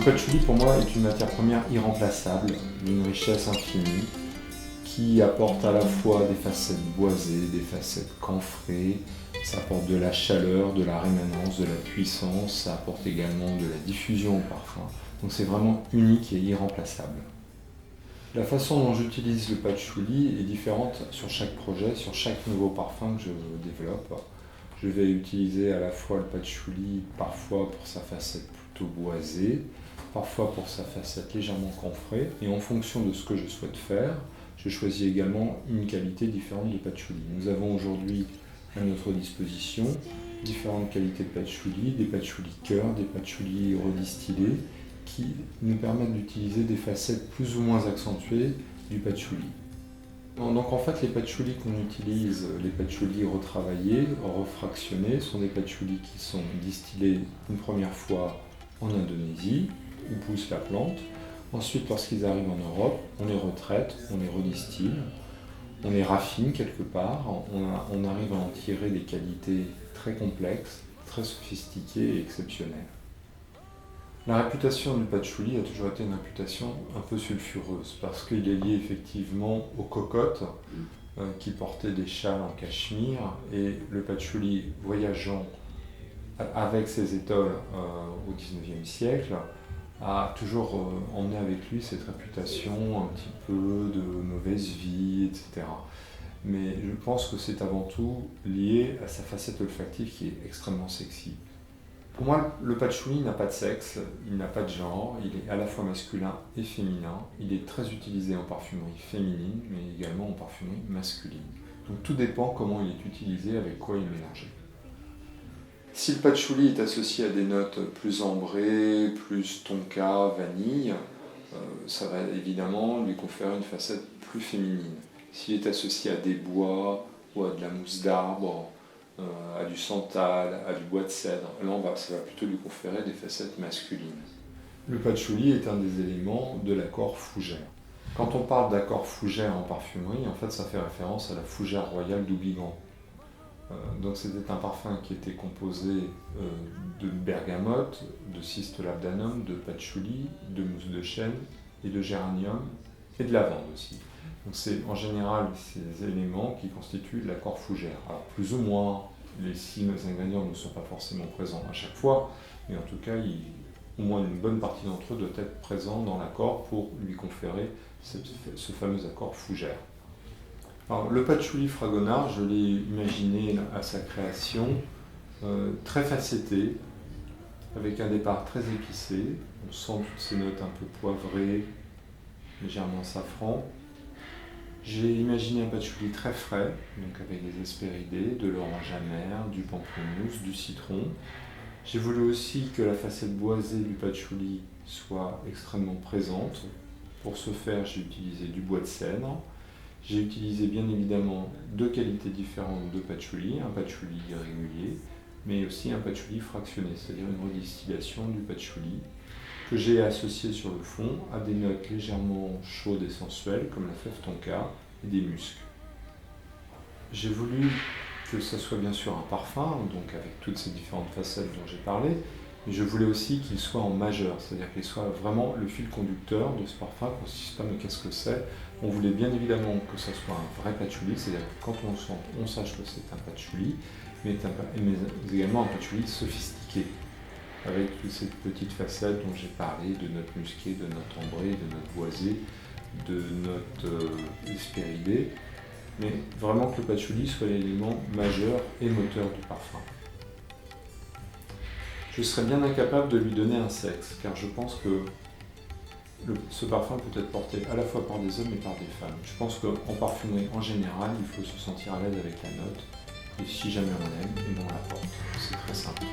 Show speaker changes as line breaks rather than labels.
patchouli pour moi est une matière première irremplaçable, d'une richesse infinie, qui apporte à la fois des facettes boisées, des facettes camphrées, ça apporte de la chaleur, de la rémanence, de la puissance, ça apporte également de la diffusion au parfum. Donc c'est vraiment unique et irremplaçable. La façon dont j'utilise le patchouli est différente sur chaque projet, sur chaque nouveau parfum que je développe. Je vais utiliser à la fois le patchouli parfois pour sa facette plutôt boisée, parfois pour sa facette légèrement camphrée, et en fonction de ce que je souhaite faire, je choisis également une qualité différente de patchouli. Nous avons aujourd'hui à notre disposition différentes qualités de patchouli, des patchouli cœur, des patchouli redistillés, qui nous permettent d'utiliser des facettes plus ou moins accentuées du patchouli. Donc en fait les patchoulis qu'on utilise, les patchoulis retravaillés, refractionnés, sont des patchoulis qui sont distillés une première fois en Indonésie, où pousse la plante. Ensuite, lorsqu'ils arrivent en Europe, on les retraite, on les redistille, on les raffine quelque part, on arrive à en tirer des qualités très complexes, très sophistiquées et exceptionnelles. La réputation du patchouli a toujours été une réputation un peu sulfureuse parce qu'il est lié effectivement aux cocottes qui portaient des châles en cachemire, et le patchouli voyageant avec ses étoiles au XIXe siècle a toujours emmené avec lui cette réputation un petit peu de mauvaise vie, etc. Mais je pense que c'est avant tout lié à sa facette olfactive qui est extrêmement sexy. Pour moi, le patchouli n'a pas de sexe, il n'a pas de genre, il est à la fois masculin et féminin. Il est très utilisé en parfumerie féminine, mais également en parfumerie masculine. Donc tout dépend comment il est utilisé, avec quoi il est mélangé. Si le patchouli est associé à des notes plus ambrées, plus tonka, vanille, ça va évidemment lui conférer une facette plus féminine. S'il est associé à des bois ou à de la mousse d'arbre, à du santal, à du bois de cèdre, là ça va plutôt lui conférer des facettes masculines. Le patchouli est un des éléments de l'accord fougère. Quand on parle d'accord fougère en parfumerie, en fait ça fait référence à la fougère royale d'Houbigant. Donc c'était un parfum qui était composé de bergamote, de cystolabdanum, de patchouli, de mousse de chêne et de géranium et de lavande aussi. Donc c'est en général ces éléments qui constituent l'accord fougère. Alors plus ou moins, les 6 ingrédients ne sont pas forcément présents à chaque fois, mais en tout cas, au moins une bonne partie d'entre eux doit être présent dans l'accord pour lui conférer ce fameux accord fougère. Alors, le patchouli fragonard, je l'ai imaginé à sa création très facetté, avec un départ très épicé. On sent toutes ces notes un peu poivrées, légèrement safran. J'ai imaginé un patchouli très frais, donc avec des hespéridés, de l'orange amère, du pamplemousse, du citron. J'ai voulu aussi que la facette boisée du patchouli soit extrêmement présente. Pour ce faire, j'ai utilisé du bois de cèdre. J'ai utilisé bien évidemment 2 qualités différentes de patchouli, un patchouli régulier, mais aussi un patchouli fractionné, c'est-à-dire une redistillation du patchouli, que j'ai associé sur le fond à des notes légèrement chaudes et sensuelles, comme la fève tonka et des muscs. J'ai voulu que ça soit bien sûr un parfum, donc avec toutes ces différentes facettes dont j'ai parlé, mais je voulais aussi qu'il soit en majeur, c'est-à-dire qu'il soit vraiment le fil conducteur de ce parfum, qu'on ne se dise pas mais qu'est-ce que c'est. On voulait bien évidemment que ça soit un vrai patchouli, c'est-à-dire que quand on le sent, on sache que c'est un patchouli, mais également un patchouli sophistiqué, avec toutes ces petites facettes dont j'ai parlé, de notes musquées, de notes ambrées, de notes boisées, de notes hespéridées, mais vraiment que le patchouli soit l'élément majeur et moteur du parfum. Je serais bien incapable de lui donner un sexe, car je pense que ce parfum peut être porté à la fois par des hommes et par des femmes. Je pense qu'en parfumerie, en général, il faut se sentir à l'aise avec la note, et si jamais on aime, on la porte. C'est très simple.